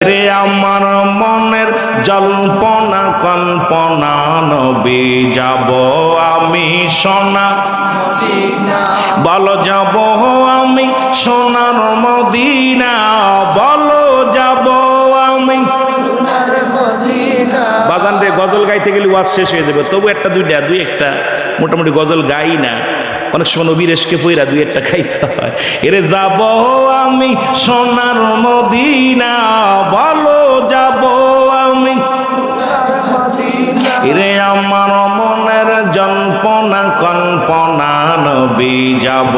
রে আমার মনের জল্পনা কল্পনা নবী যাব আমি সোনা বলো যাব আমি সোনার মদিনা বলো যাব আমি বাজান রে গজল গাইতে গেলে ওয়াজ শেষ হয়ে যাবে তবু একটা দুই একটা মোটামুটি গজল গাই না অনেক সময় নবীর এসকে পইরা দুই একটা খাইতে হয় এরে যাব আমি সোনার মদিনা বলো যাব আমি এরে আমার মনের জল্পনা কল্পনা নবী যাব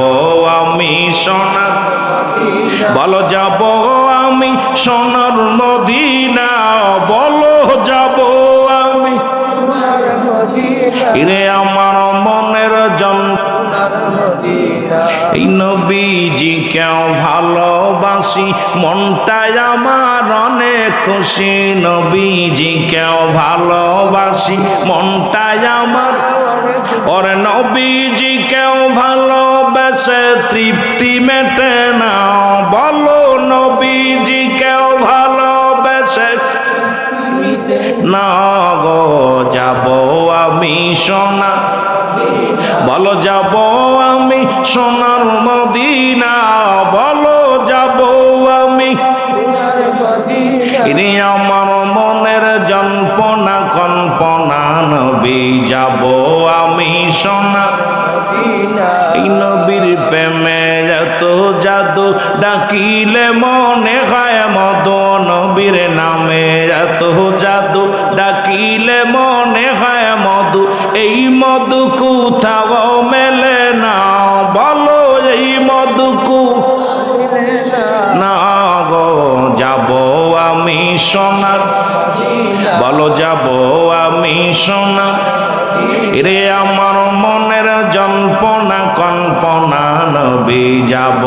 আমি সোনার বলো যাব আমি সোনার মদিনা বলো যাব আমি এরে আমার মনের এই নবীজি কেউ ভালোবাসি মনটাই আমার অনেক খুশি নবীজি কেউ ভালোবাসি মনটাই আমার ওরে নবীজি কেউ ভালোবেসে তৃপ্তি মেটে না বলো নবীজি কেউ ভালোবেসে না গো যাব আমি সোনা বলো যাব আমি সোনার মদিনা বলো যাব আমি ইনি আমার মনের জল্পনা কল্পনা নবী যাব আমি সোনা এই নবীর প্রেমে এত জাদু ডাকিলে মনে হয় মধু নবীর নামে এত জাদু ডাকিলে মনে হয় মধু এই মধু কোথাও মেলে না বলো এই মধু না গো যাব আমি সোনার বলো যাব আমি সোনা রে আমার মনের জল্পনা কল্পনা নবী যাব